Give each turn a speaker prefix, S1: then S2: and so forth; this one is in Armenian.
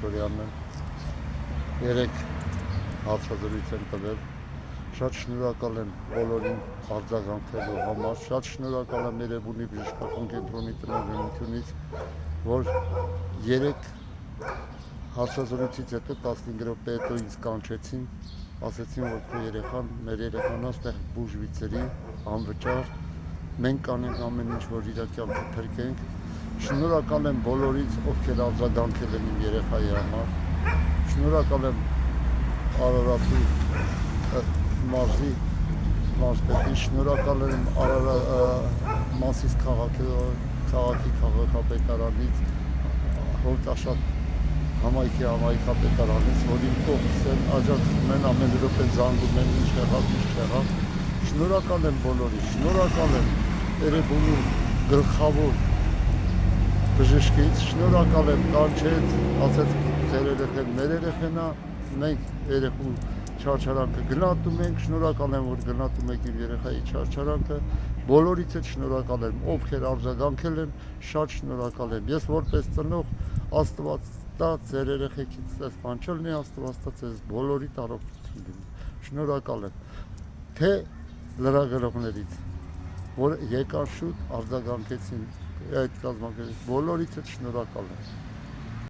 S1: Գրիգորյանն եմ, 3 հարցազրույց եմ տվել, շատ շնորհակալ եմ բոլորին արձագանքելու համար, շատ շնորհակալ եմ Երևանի բժշկական կենտրոնի տնօրենությունից, որ 3 հարցազրույցից հետո 15 րոպե հետո ինձ կանչեցին, ասեցին, որ քո երեխան, մեր երեխան այստեղ բուժվի ծրի, անվճար, մենք կանենք ամեն ինչ, որ իր կյանքը փրկենք, շնորհակալ եմ բոլորից, ովքեր արձագանքել են իմ երեխայի համար, շնորհակալ եմ Արարատի մարզի մարզպետին, շնորհակալ եմ Մասիս քաղաքի քաղաքապետարանից, Հովտաշատ համայնքի համայնքապետարանից, որ իմ կողքից են աջակցում են, ամեն րոպե զանգում են, ինչ եղավ, շնորհակալ եմ բոլորին, շնորհակալ եմ Երևանի գլխավոր բժշկից, շնորհակալ եմ կանչեց, ասեց ձեր երեխան մեր երեխան է, մենք երեխու չարչարանքը գնահատում ենք, շնորհակալ եմ, որ գնահատում եք իմ երեխայի չարչարանքը, բոլորից էլ շնորհակալ եմ, ովքեր արձագանքել են, շատ շնորհակալ եմ, ես որպես ծնող Աստված տա ձեր երեխեքից այս բան չլինի, Աստված տա ձեզ բոլորի առողջություն լինի, շնորհակալ եմ, թե լրագրողներից, որ եկան շուտ արձագանքեցին այդ կազմակերպությունից, բոլորից էլ շնորհակալ եմ։